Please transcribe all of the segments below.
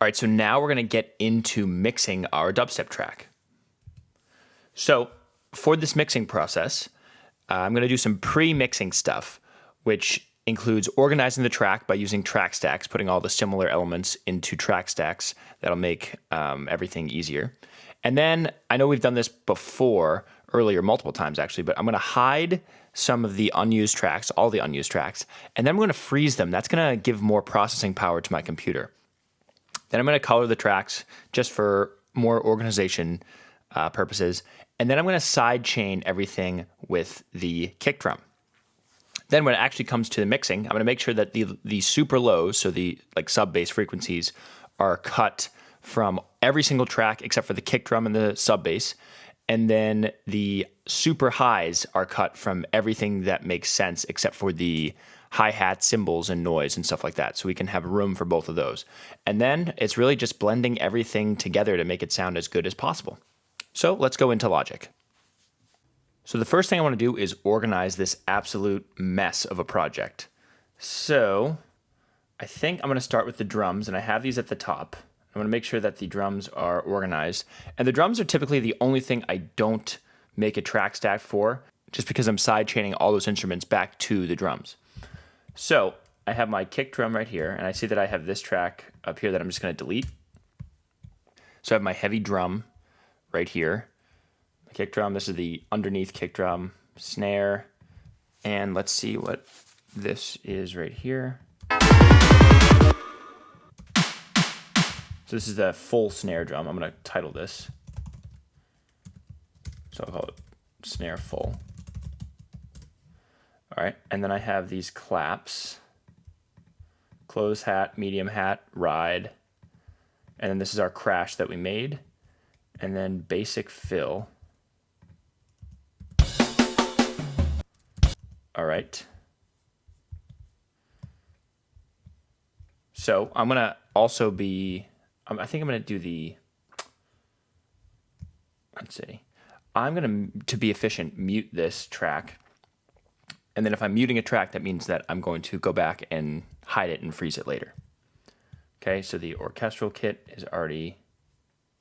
All right, so now we're gonna get into mixing our dubstep track. So for this mixing process, I'm gonna do some pre-mixing stuff, which includes organizing the track by using track stacks, putting all the similar elements into track stacks. That'll make everything easier. And then, I know we've done this before, earlier, multiple times actually, but I'm gonna hide some of the unused tracks, all the unused tracks, and then I'm gonna freeze them. That's gonna give more processing power to my computer. Then I'm gonna color the tracks just for more organization purposes. And then I'm gonna sidechain everything with the kick drum. Then when it actually comes to the mixing, I'm gonna make sure that the super lows, so the like sub bass frequencies, are cut from every single track except for the kick drum and the sub bass. And then the super highs are cut from everything that makes sense except for the hi-hat, cymbals, and noise and stuff like that. So we can have room for both of those. And then it's really just blending everything together to make it sound as good as possible. So let's go into Logic. So the first thing I want to do is organize this absolute mess of a project. So I think I'm going to start with the drums, and I have these at the top. I'm going to make sure that the drums are organized. And the drums are typically the only thing I don't make a track stack for, just because I'm sidechaining all those instruments back to the drums. So I have my kick drum right here, and I see that I have this track up here that I'm just going to delete. So I have my heavy drum right here. The kick drum, this is the underneath kick drum, snare, and let's see what this is right here. So this is the full snare drum. I'm going to title this. So I'll call it snare full. All right, and then I have these claps, close hat, medium hat, ride, and then this is our crash that we made, and then basic fill. All right. So I'm gonna also be, I think I'm gonna do the, let's see, I'm gonna, to be efficient, mute this track. And then if I'm muting a track, that means that I'm going to go back and hide it and freeze it later. Okay, so the orchestral kit is already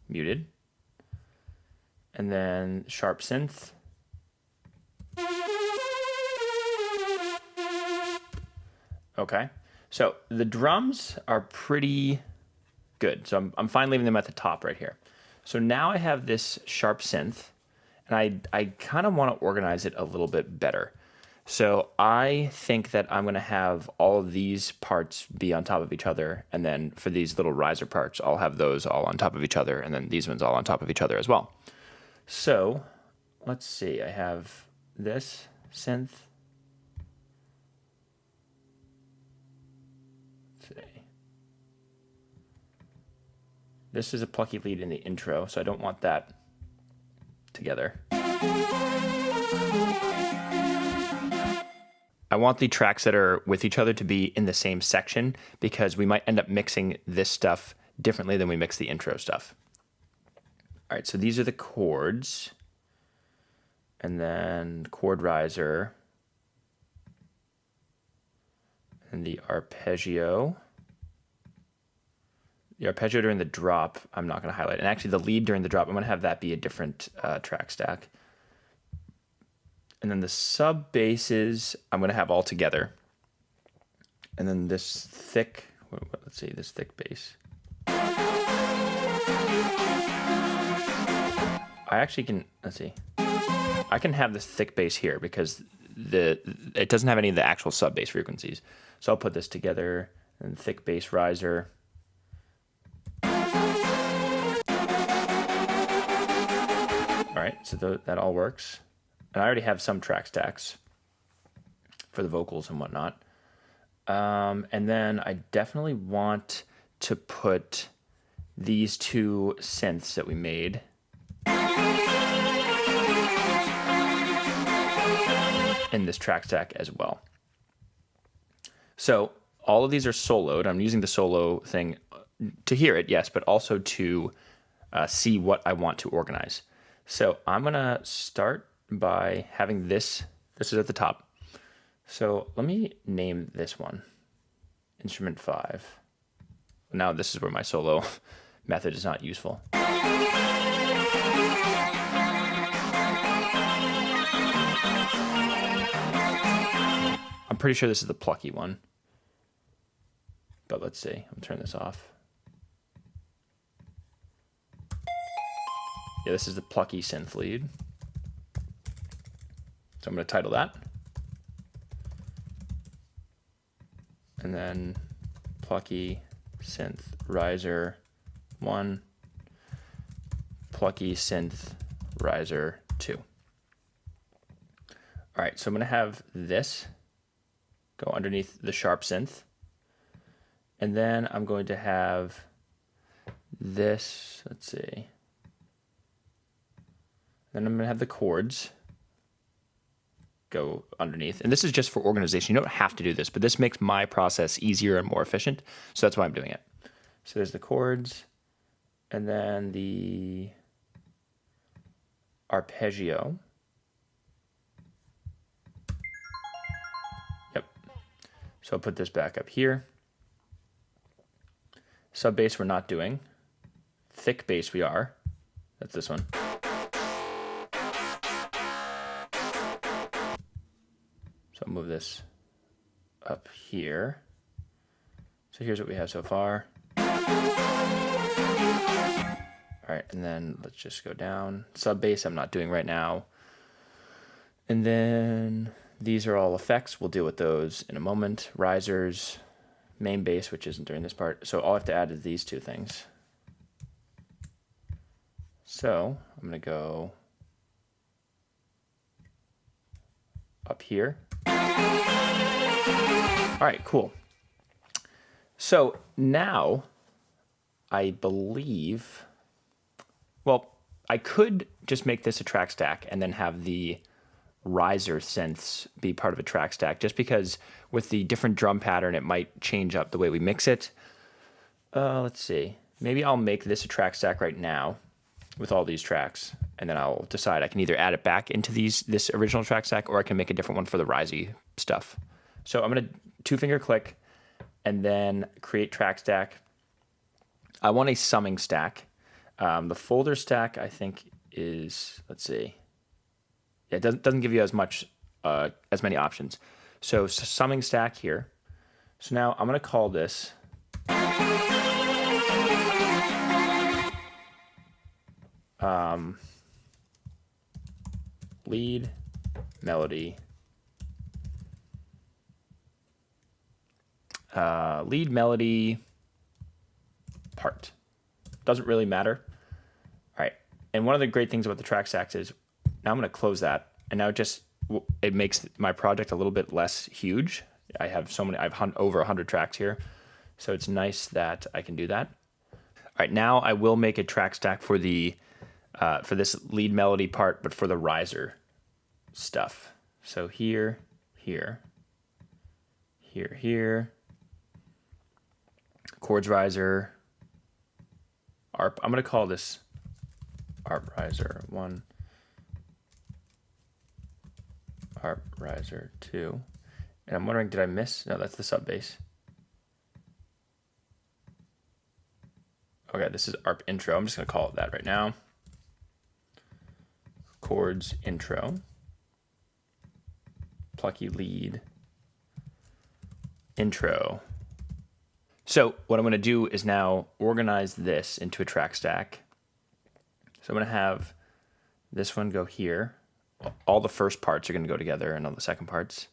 muted. And then sharp synth. Okay, so the drums are pretty good. So I'm fine leaving them at the top right here. So now I have this sharp synth, and I kind of want to organize it a little bit better. So I think that I'm going to have all of these parts be on top of each other, and then for these little riser parts, I'll have those all on top of each other, and then these ones all on top of each other as well. So let's see, I have this synth. Let's see. This is a plucky lead in the intro, so I don't want that together. I want the tracks that are with each other to be in the same section because we might end up mixing this stuff differently than we mix the intro stuff. All right, so these are the chords. And then chord riser. And the arpeggio. The arpeggio during the drop, I'm not going to highlight. And actually the lead during the drop, I'm going to have that be a different track stack. And then the sub basses, I'm going to have all together. And then this thick, let's see, this thick bass. I actually can, let's see. I can have this thick bass here because it doesn't have any of the actual sub bass frequencies. So I'll put this together and thick bass riser. All right, so that all works. And I already have some track stacks for the vocals and whatnot. And then I definitely want to put these two synths that we made in this track stack as well. So all of these are soloed. I'm using the solo thing to hear it, yes, but also to see what I want to organize. So I'm gonna start by having this is at the top. So let me name this one, instrument 5. Now this is where my solo method is not useful. I'm pretty sure this is the plucky one, but let's see. I'm turning this off. Yeah, this is the plucky synth lead. So I'm going to title that. And then plucky synth riser 1, plucky synth riser 2. All right, so I'm going to have this go underneath the sharp synth. And then I'm going to have this, let's see. Then I'm going to have the chords go underneath. And this is just for organization. You don't have to do this, but this makes my process easier and more efficient. So that's why I'm doing it. So there's the chords, and then the arpeggio. Yep. So I'll put this back up here. Sub bass we're not doing. Thick bass we are. That's this one. So I'll move this up here. So here's what we have so far. All right, and then let's just go down. Sub bass I'm not doing right now. And then these are all effects. We'll deal with those in a moment. Risers, main bass, which isn't during this part. So all I have to add is these two things. So I'm going to go up here. All right, cool. So now I believe, well, I could just make this a track stack and then have the riser synths be part of a track stack, just because with the different drum pattern, it might change up the way we mix it. Let's see. Maybe I'll make this a track stack right now with all these tracks, and then I'll decide I can either add it back into this original track stack, or I can make a different one for the risey stuff. So I'm going to 2-finger click and then create track stack. I want a summing stack. The folder stack, I think, is, let's see. Yeah, it doesn't give you as many options. So summing stack here. So now I'm going to call this lead melody. Lead melody part. Doesn't really matter. All right. And one of the great things about the track stacks is now I'm going to close that. And now it makes my project a little bit less huge. I have over 100 tracks here. So it's nice that I can do that. All right. Now I will make a track stack for for this lead melody part, but for the riser stuff. So here, chords riser, ARP. I'm going to call this ARP riser 1, ARP riser 2. And I'm wondering, did I miss? No, that's the sub bass. Okay, this is ARP intro. I'm just going to call it that right now. Chords intro, plucky lead intro. So what I'm going to do is now organize this into a track stack. So I'm going to have this one go here. All the first parts are going to go together, and all the second parts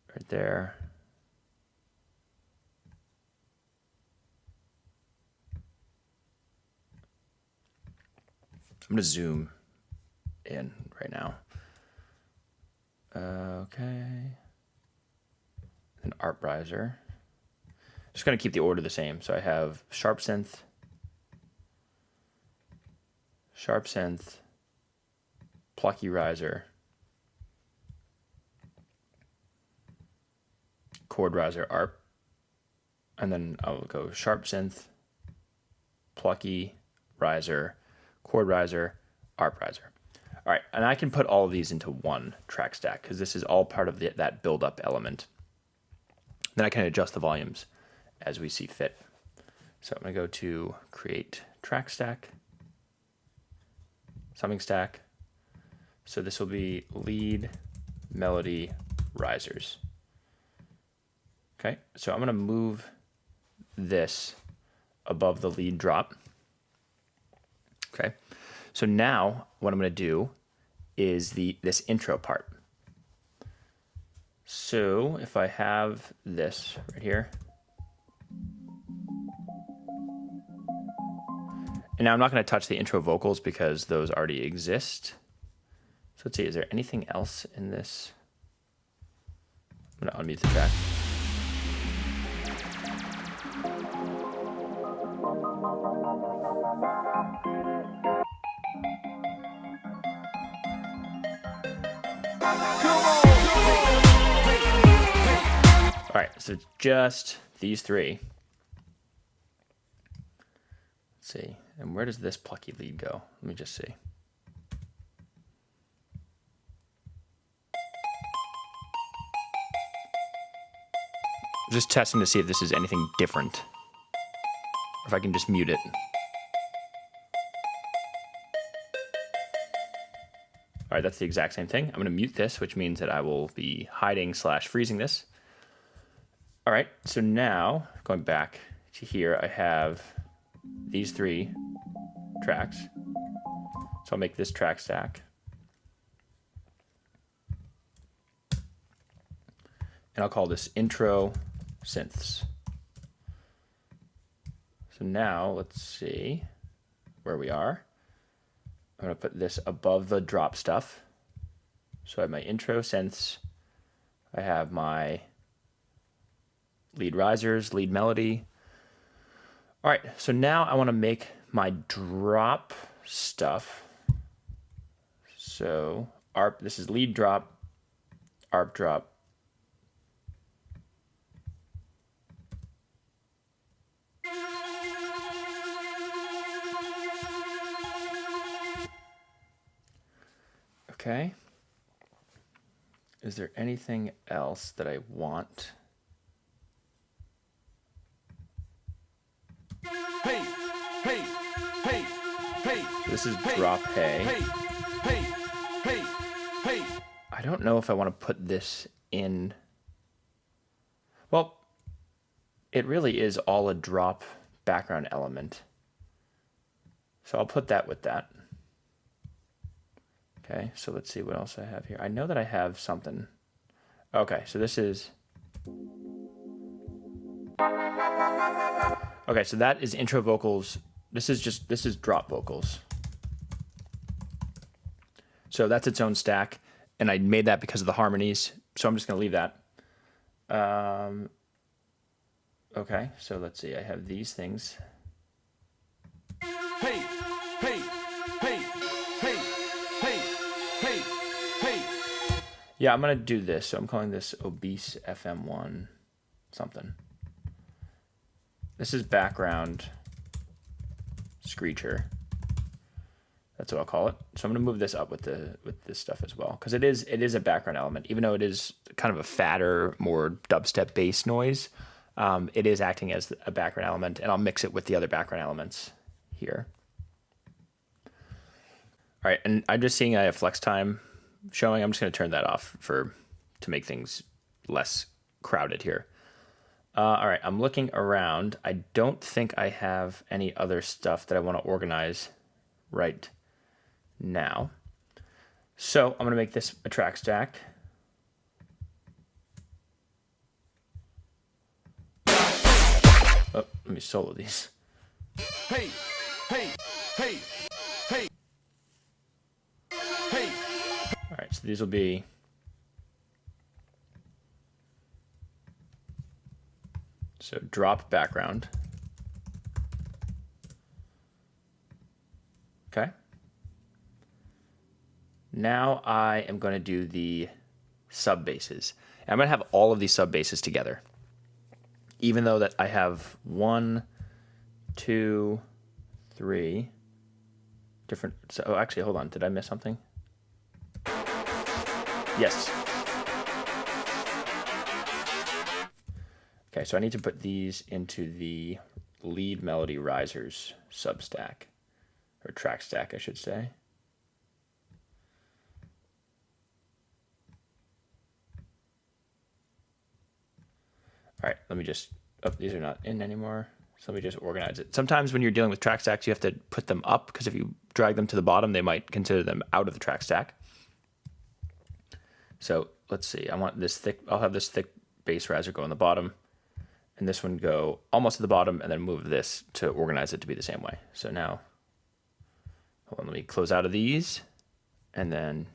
right there. I'm going to zoom in right now. Okay. An ARP riser. Just going to keep the order the same. So I have sharp synth, plucky riser, chord riser, ARP, and then I'll go sharp synth, plucky riser, chord riser, ARP riser. All right, and I can put all of these into one track stack because this is all part of that build-up element. Then I can adjust the volumes. as we see fit. So I'm going to go to create track stack, summing stack. So this will be lead, melody, risers. Okay, so I'm going to move this above the lead drop. Okay, so now what I'm going to do is this intro part. So if I have this right here, and now I'm not going to touch the intro vocals because those already exist. So let's see, is there anything else in this? I'm going to unmute the track. All right, so just these three. Let's see, and where does this plucky lead go? Let me just see. Just testing to see if this is anything different, or if I can just mute it. All right, that's the exact same thing. I'm going to mute this, which means that I will be hiding / freezing this. All right, so now going back to here, I have these three tracks. So I'll make this track stack. And I'll call this intro synths. So now let's see where we are. I'm going to put this above the drop stuff. So I have my intro synths. I have my lead risers, lead melody. All right, so now I want to make my drop stuff. So ARP, this is lead drop, ARP drop. Okay. Is there anything else that I want? Hey, hey, hey, hey. This is drop hey. Hey, hey, hey, hey. I don't know if I want to put this in. Well, it really is all a drop background element. So I'll put that with that. Okay, so let's see what else I have here. I know that I have something. Okay, so this is... Okay, so that is intro vocals. This is drop vocals. So that's its own stack, and I made that because of the harmonies, so I'm just going to leave that. Okay, so let's see. I have these things. Hey, hey, hey, hey, hey, hey, hey. Yeah, I'm going to do this. So I'm calling this obese FM1 something. This is background screecher. That's what I'll call it. So I'm going to move this up with this stuff as well, because it is a background element, even though it is kind of a fatter, more dubstep bass noise. It is acting as a background element, and I'll mix it with the other background elements here. All right, and I'm just seeing I have flex time showing. I'm just going to turn that off to make things less crowded here. All right, I'm looking around. I don't think I have any other stuff that I want to organize right now. So I'm going to make this a track stack. Oh, let me solo these. Hey, hey, hey, hey, hey. All right, so these will be... So drop background. Okay. Now I am going to do the sub basses. I'm going to have all of these sub basses together. Even though that I have 1, 2, 3 different... So, oh, actually, hold on. Did I miss something? Yes. Okay, so I need to put these into the lead melody risers substack, or track stack, I should say. All right, let me just, oh, these are not in anymore. So let me just organize it. Sometimes when you're dealing with track stacks, you have to put them up, because if you drag them to the bottom, they might consider them out of the track stack. So let's see, I want this thick, I'll have this thick bass riser go on the bottom, and this one go almost to the bottom, and then move this to organize it to be the same way. So now, hold on, let me close out of these, and then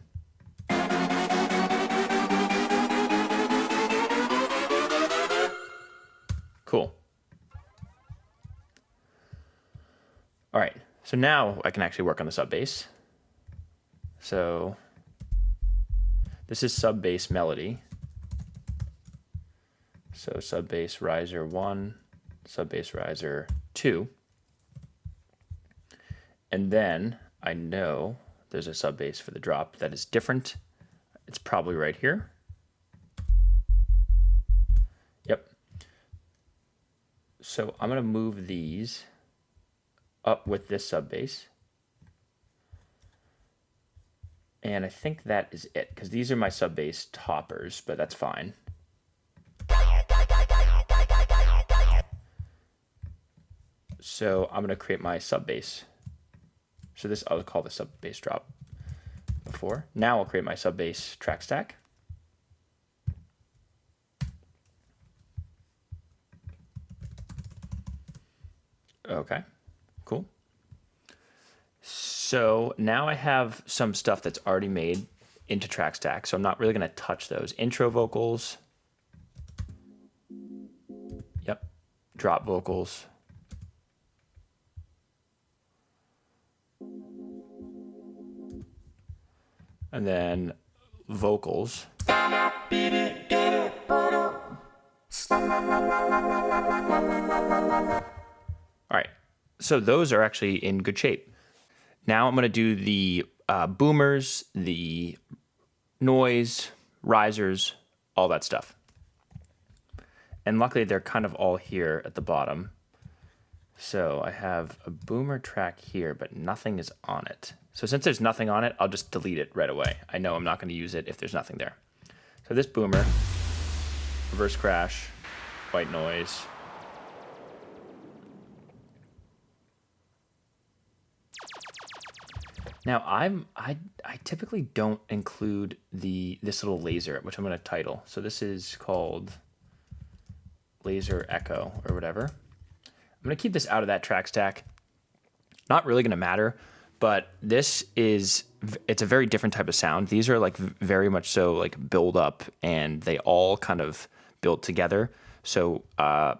cool. All right, so now I can actually work on the sub bass. So this is sub bass melody. So sub bass riser 1, sub bass riser 2. And then I know there's a sub bass for the drop that is different. It's probably right here. Yep. So I'm going to move these up with this sub bass. And I think that is it, because these are my sub bass toppers, but that's fine. So I'm going to create my sub bass. So this, I'll call the sub bass drop before. Now I'll create my sub bass track stack. Okay, cool. So now I have some stuff that's already made into track stack, so I'm not really going to touch those. Intro vocals. Yep. Drop vocals. And then vocals. All right, so those are actually in good shape. Now I'm going to do the boomers, the noise, risers, all that stuff. And luckily they're kind of all here at the bottom. So I have a boomer track here, but nothing is on it. So since there's nothing on it, I'll just delete it right away. I know I'm not going to use it if there's nothing there. So this boomer, reverse crash, white noise. Now I typically don't include this little laser, which I'm going to title. So this is called laser echo or whatever. I'm going to keep this out of that track stack. Not really going to matter, but it's a very different type of sound. These are like very much so like build up, and they all kind of build together. So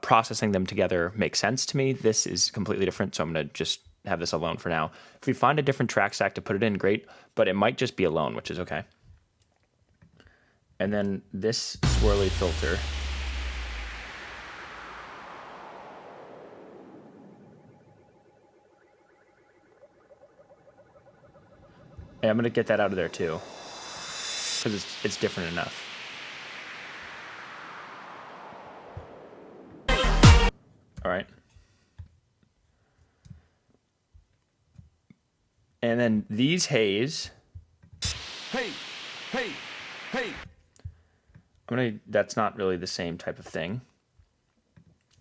processing them together makes sense to me. This is completely different, so I'm going to just have this alone for now. If we find a different track stack to put it in, great, but it might just be alone, which is okay. And then this swirly filter. And I'm going to get that out of there too, because it's different enough. All right. And then these haze. Hey, hey, hey. That's not really the same type of thing.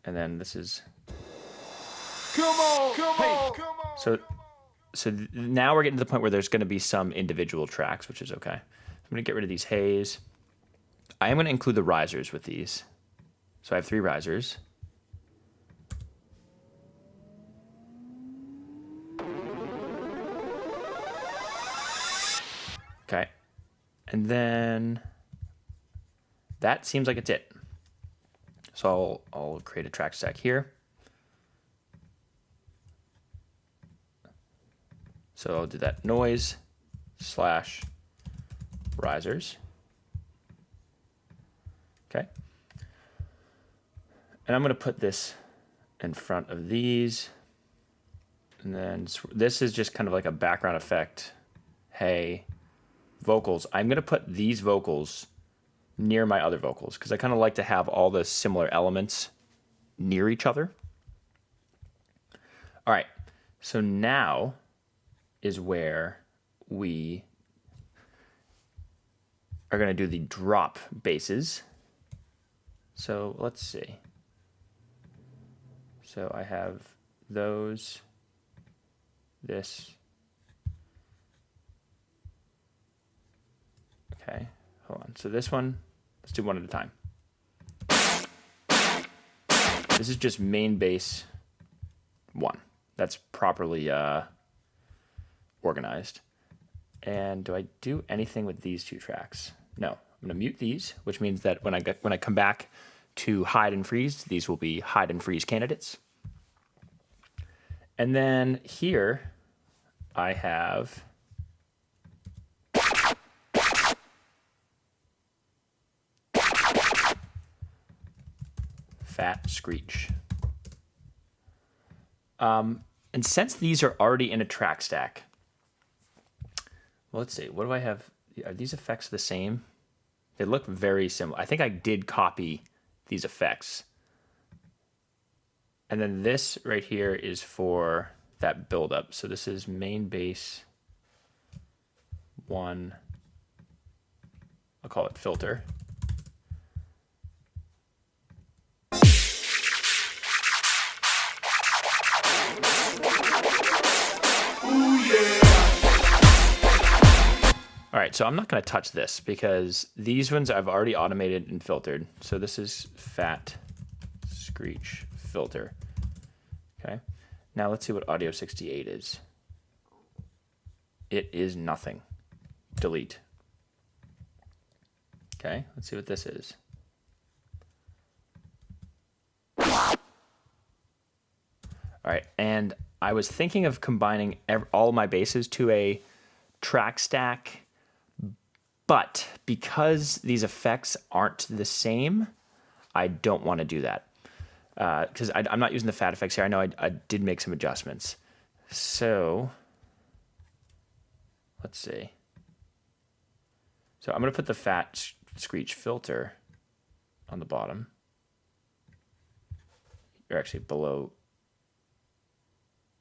And then this is. Come on, come on, come on. So now we're getting to the point where there's going to be some individual tracks, which is okay. I'm going to get rid of these haze. I am going to include the risers with these. So I have 3 risers. Okay. And then that seems like it's it. So I'll create a track stack here. So I'll do that noise / risers. Okay. And I'm going to put this in front of these. And then this is just kind of like a background effect. Hey, vocals. I'm going to put these vocals near my other vocals because I kind of like to have all the similar elements near each other. All right, so now is where we are going to do the drop basses. So let's see. So I have those, this. Okay, hold on. So this one, let's do one at a time. This is just main bass 1. That's properly organized. And do I do anything with these 2 tracks? No. I'm going to mute these, which means that when I come back to hide and freeze, these will be hide and freeze candidates. And then here I have fat screech. And since these are already in a track stack, well, let's see, what do I have? Are these effects the same? They look very similar. I think I did copy these effects. And then this right here is for that buildup. So this is main bass 1. I'll call it filter. Ooh yeah. All right, so I'm not going to touch this because these ones I've already automated and filtered. So this is fat screech filter. Okay. Now let's see what Audio 68 is. It is nothing. Delete. Okay, let's see what this is. All right, and I was thinking of combining all my basses to a track stack, but because these effects aren't the same, I don't want to do that. Because I'm not using the fat effects here. I know I did make some adjustments. So, let's see. So I'm going to put the fat screech filter on the bottom. Or actually below.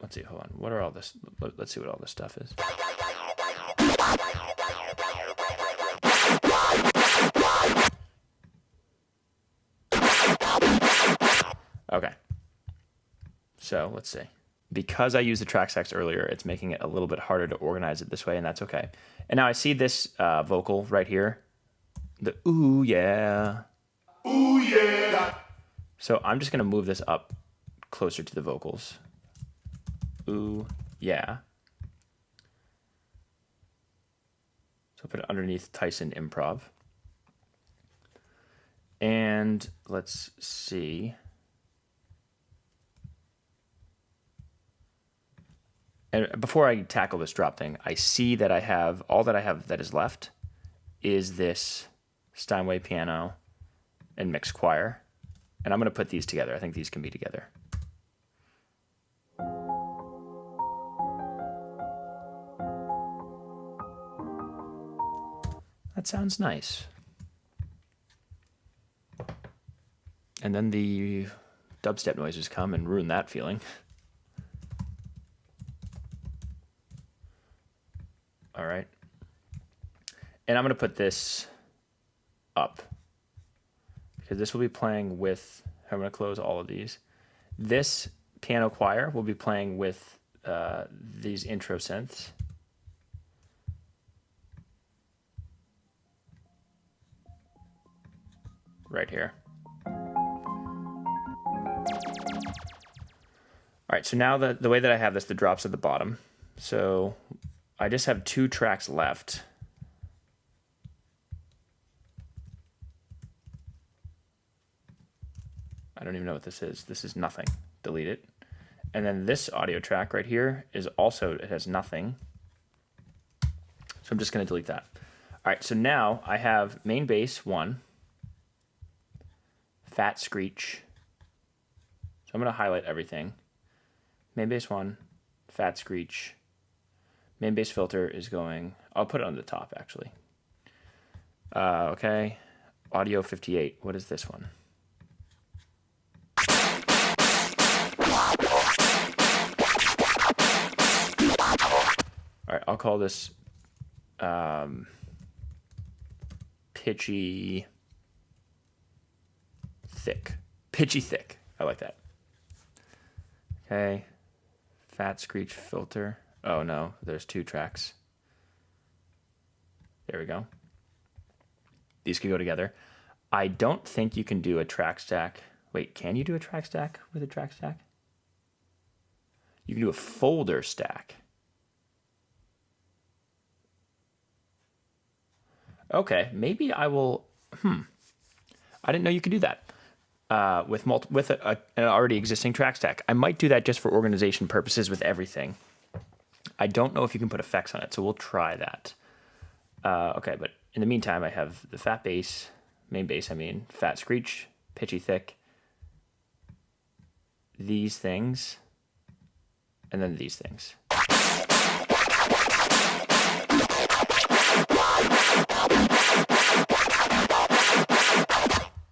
Let's see, hold on. What are all this? Let's see what all this stuff is. Okay. So let's see. Because I used the track stacks earlier, it's making it a little bit harder to organize it this way, and that's okay. And now I see this vocal right here. The ooh yeah. Ooh yeah. So I'm just going to move this up closer to the vocals. Ooh yeah. So I'll put it underneath Tyson Improv. And let's see. And before I tackle this drop thing, I see that I have, all that I have that is left is this Steinway piano and mixed choir. And I'm going to put these together. I think these can be together. That sounds nice. And then the dubstep noises come and ruin that feeling. All right. And I'm going to put this up because this will be playing with, I'm going to close all of these. This piano choir will be playing with these intro synths. Right here. All right, so now the way that I have this, the drops at the bottom. So I just have 2 tracks left. I don't even know what this is. This is nothing. Delete it. And then this audio track right here is also, it has nothing. So I'm just going to delete that. All right, so now I have main bass 1, fat screech. So I'm going to highlight everything. Main bass 1, fat screech. Main bass filter is going, I'll put it on the top actually. Okay. audio 58. What is this one? All right, I'll call this pitchy thick. Pitchy thick. I like that. Okay. Fat screech filter. Oh no, there's 2 tracks. There we go. These could go together. I don't think you can do a track stack. Wait, can you do a track stack with a track stack? You can do a folder stack. Okay, maybe I will. I didn't know you could do that with an already existing track stack. I might do that just for organization purposes with everything. I don't know if you can put effects on it, so we'll try that. Okay, but in the meantime, I have the fat bass, main bass, fat screech, pitchy thick, these things, and then these things.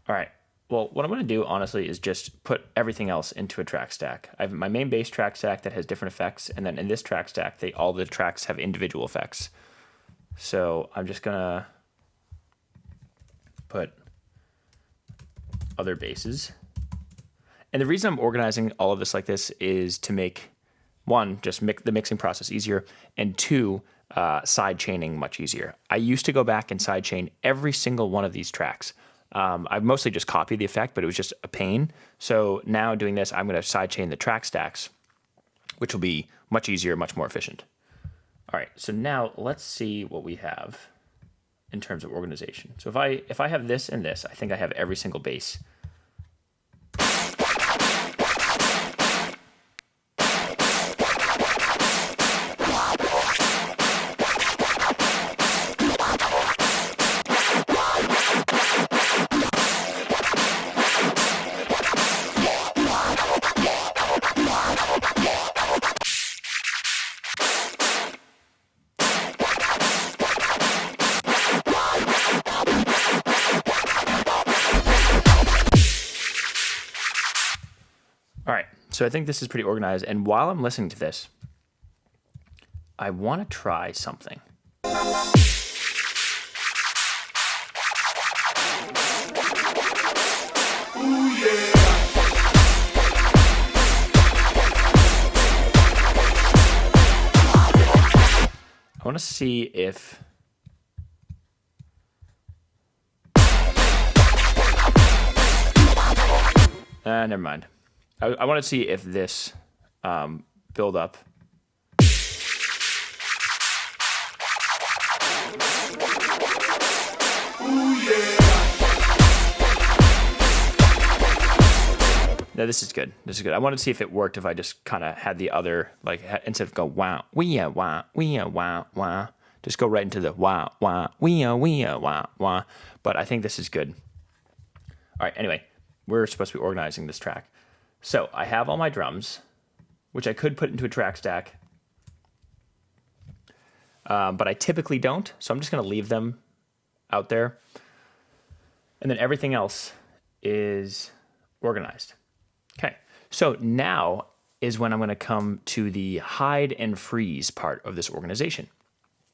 All right. Well, what I'm going to do, honestly, is just put everything else into a track stack. I have my main bass track stack that has different effects, and then in this track stack, all the tracks have individual effects. So I'm just going to put other basses. And the reason I'm organizing all of this like this is to make, 1, just the mixing process easier, and 2, side chaining much easier. I used to go back and side chain every single one of these tracks. I've mostly just copied the effect, but it was just a pain. So now doing this, I'm going to sidechain the track stacks, which will be much easier, much more efficient. All right, so now let's see what we have in terms of organization. So if I have this and this, I think I have every single bass. All right, so I think this is pretty organized. And while I'm listening to this, I want to try something. Ooh yeah. I want to see if... never mind. I want to see if this build up. Ooh yeah. No, this is good. This is good. I wanted to see if it worked if I just kind of had the other, like, instead of go wow, yeah, wow, yeah, wow, wow, just go right into the wow, wow, yeah, wow, wow. But I think this is good. All right, anyway, we're supposed to be organizing this track. So I have all my drums, which I could put into a track stack, but I typically don't. So I'm just going to leave them out there. And then everything else is organized. Okay, so now is when I'm going to come to the hide and freeze part of this organization.